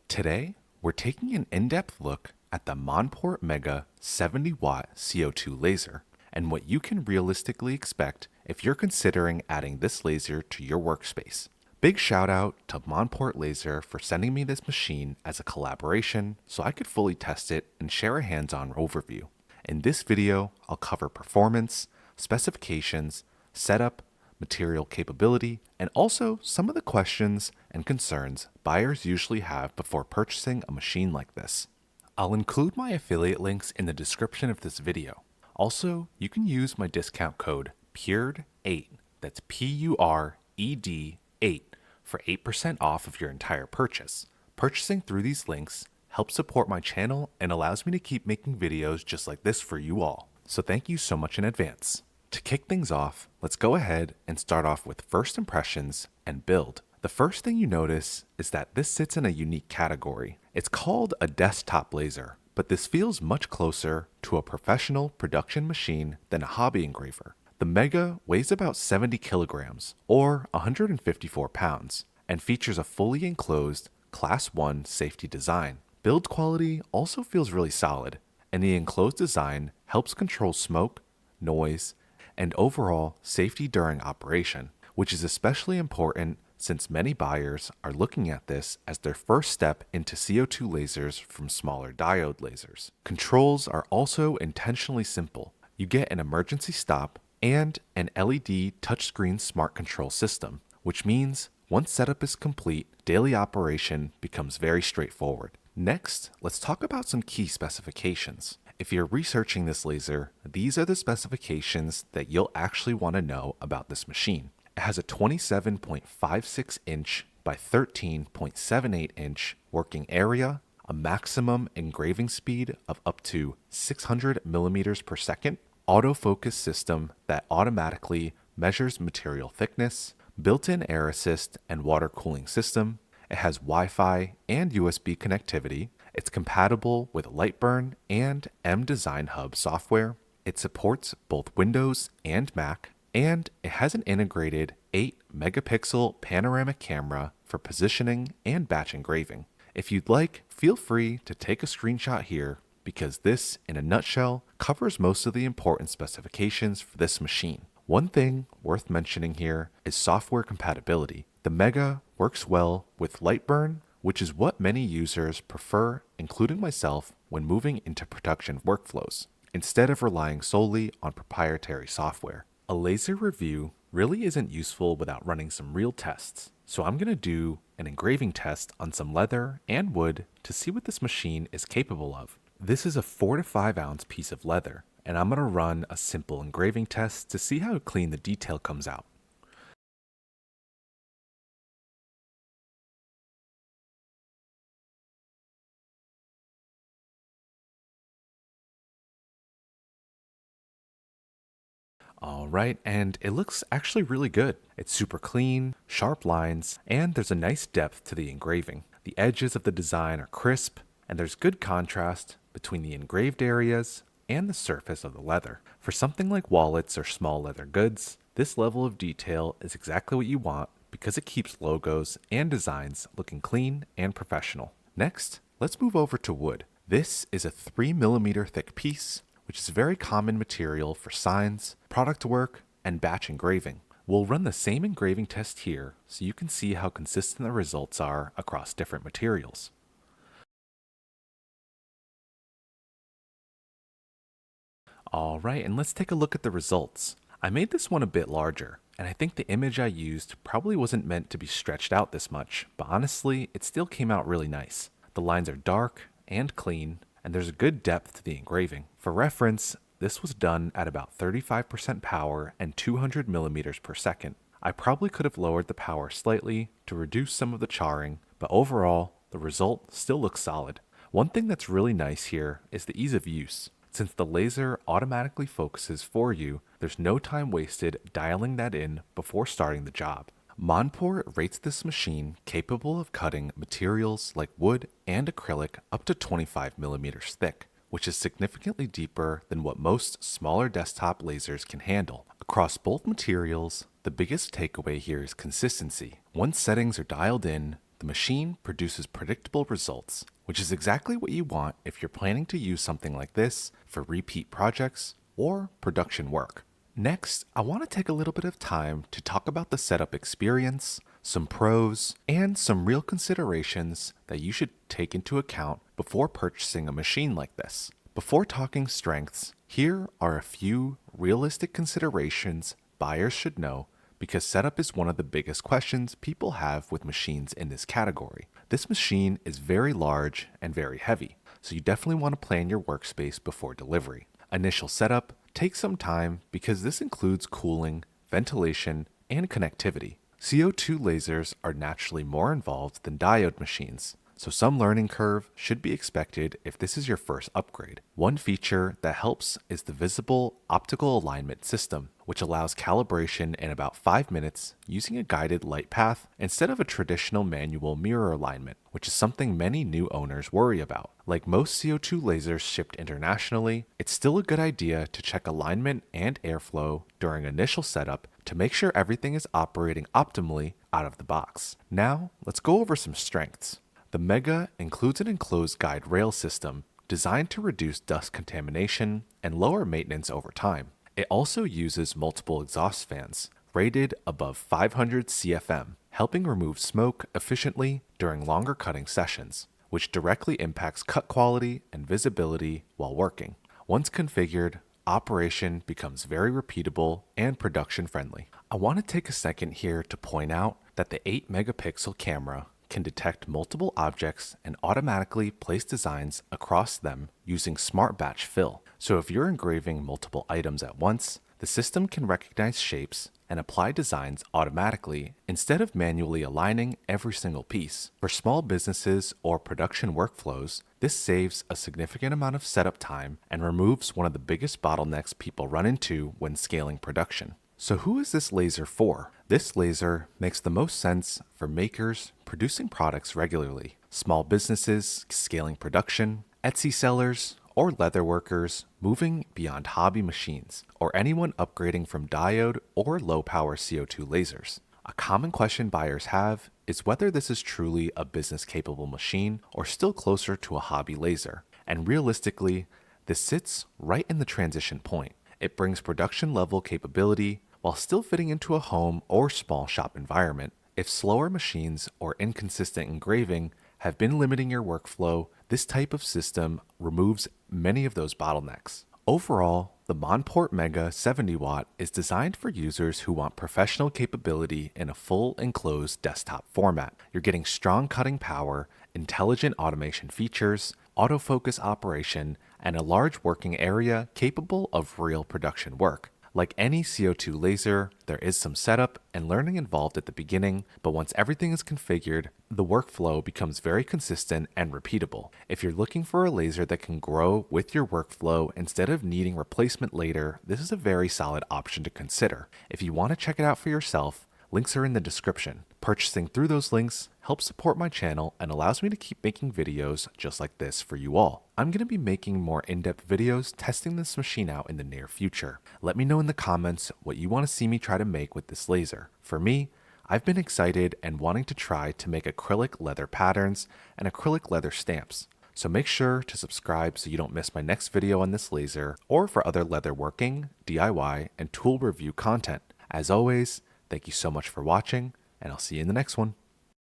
Today, we're taking an in-depth look at the Monport Mega 70W CO2 laser and what you can realistically expect if you're considering adding this laser to your workspace. Big shout out to Monport Laser for sending me this machine as a collaboration so I could fully test it and share a hands-on overview. In this video, I'll cover performance, specifications, setup, material capability, and also some of the questions and concerns buyers usually have before purchasing a machine like this. I'll include my affiliate links in the description of this video. Also, you can use my discount code PURED8, that's PURED 8, for 8% off of your entire purchase. Purchasing through these links helps support my channel and allows me to keep making videos just like this for you all. So thank you so much in advance. To kick things off, let's go ahead and start off with first impressions and build. The first thing you notice is that this sits in a unique category. It's called a desktop laser, but this feels much closer to a professional production machine than a hobby engraver. The Mega weighs about 70 kilograms, or 154 pounds, and features a fully enclosed Class 1 safety design. Build quality also feels really solid, and the enclosed design helps control smoke, noise, and overall safety during operation, which is especially important since many buyers are looking at this as their first step into CO2 lasers from smaller diode lasers. Controls are also intentionally simple. You get an emergency stop and an LED touchscreen smart control system, which means once setup is complete, daily operation becomes very straightforward. Next, let's talk about some key specifications. If you're researching this laser, these are the specifications that you'll actually want to know about this machine. It has a 27.56 inch by 13.78 inch working area, a maximum engraving speed of up to 600 millimeters per second, autofocus system that automatically measures material thickness, built-in air assist and water cooling system. It has Wi-Fi and USB connectivity. It's compatible with Lightburn and M-Design Hub software. It supports both Windows and Mac, and it has an integrated 8-megapixel panoramic camera for positioning and batch engraving. If you'd like, feel free to take a screenshot here because this, in a nutshell, covers most of the important specifications for this machine. One thing worth mentioning here is software compatibility. The Mega works well with Lightburn, which is what many users prefer, including myself, when moving into production workflows, instead of relying solely on proprietary software. A laser review really isn't useful without running some real tests, so I'm going to do an engraving test on some leather and wood to see what this machine is capable of. This is a 4 to 5 ounce piece of leather, and I'm going to run a simple engraving test to see how clean the detail comes out. Alright, and it looks actually really good. It's super clean, sharp lines, and there's a nice depth to the engraving. The edges of the design are crisp, and there's good contrast between the engraved areas and the surface of the leather. For something like wallets or small leather goods, this level of detail is exactly what you want because it keeps logos and designs looking clean and professional. Next, let's move over to wood. This is a 3mm thick piece, which is a very common material for signs, product work, and batch engraving. We'll run the same engraving test here so you can see how consistent the results are across different materials. Alright, and let's take a look at the results. I made this one a bit larger, and I think the image I used probably wasn't meant to be stretched out this much, but honestly, it still came out really nice. The lines are dark and clean, and there's a good depth to the engraving. For reference, this was done at about 35% power and 200 millimeters per second. I probably could have lowered the power slightly to reduce some of the charring, but overall, the result still looks solid. One thing that's really nice here is the ease of use. Since the laser automatically focuses for you, there's no time wasted dialing that in before starting the job. Monport rates this machine capable of cutting materials like wood and acrylic up to 25 millimeters thick, which is significantly deeper than what most smaller desktop lasers can handle. Across both materials, the biggest takeaway here is consistency. Once settings are dialed in, the machine produces predictable results, which is exactly what you want if you're planning to use something like this for repeat projects or production work. Next, I want to take a little bit of time to talk about the setup experience, some pros, and some real considerations that you should take into account before purchasing a machine like this. Before talking strengths, here are a few realistic considerations buyers should know, because setup is one of the biggest questions people have with machines in this category. This machine is very large and very heavy, so you definitely want to plan your workspace before delivery. Initial setup takes some time because this includes cooling, ventilation, and connectivity. CO2 lasers are naturally more involved than diode machines, so some learning curve should be expected if this is your first upgrade. One feature that helps is the visible optical alignment system, which allows calibration in about 5 minutes using a guided light path instead of a traditional manual mirror alignment, which is something many new owners worry about. Like most CO2 lasers shipped internationally, it's still a good idea to check alignment and airflow during initial setup to make sure everything is operating optimally out of the box. Now, let's go over some strengths. The Mega includes an enclosed guide rail system designed to reduce dust contamination and lower maintenance over time. It also uses multiple exhaust fans, rated above 500 CFM, helping remove smoke efficiently during longer cutting sessions, which directly impacts cut quality and visibility while working. Once configured, operation becomes very repeatable and production friendly. I want to take a second here to point out that the 8 megapixel camera can detect multiple objects and automatically place designs across them using smart batch fill. So if you're engraving multiple items at once, the system can recognize shapes and apply designs automatically instead of manually aligning every single piece. For small businesses or production workflows, this saves a significant amount of setup time and removes one of the biggest bottlenecks people run into when scaling production. So who is this laser for? This laser makes the most sense for makers producing products regularly, small businesses scaling production, Etsy sellers, or leather workers moving beyond hobby machines, or anyone upgrading from diode or low-power CO2 lasers. A common question buyers have is whether this is truly a business-capable machine or still closer to a hobby laser. And realistically, this sits right in the transition point. It brings production-level capability while still fitting into a home or small shop environment. If slower machines or inconsistent engraving have been limiting your workflow, this type of system removes many of those bottlenecks. Overall, the Monport Mega 70W is designed for users who want professional capability in a full enclosed desktop format. You're getting strong cutting power, intelligent automation features, autofocus operation, and a large working area capable of real production work. Like any CO2 laser, there is some setup and learning involved at the beginning, but once everything is configured, the workflow becomes very consistent and repeatable. If you're looking for a laser that can grow with your workflow instead of needing replacement later, this is a very solid option to consider. If you want to check it out for yourself, links are in the description. Purchasing through those links helps support my channel and allows me to keep making videos just like this for you all. I'm going to be making more in-depth videos testing this machine out in the near future. Let me know in the comments what you want to see me try to make with this laser. For me, I've been excited and wanting to try to make acrylic leather patterns and acrylic leather stamps. So make sure to subscribe so you don't miss my next video on this laser or for other leather working, DIY, and tool review content. As always, thank you so much for watching, and I'll see you in the next one.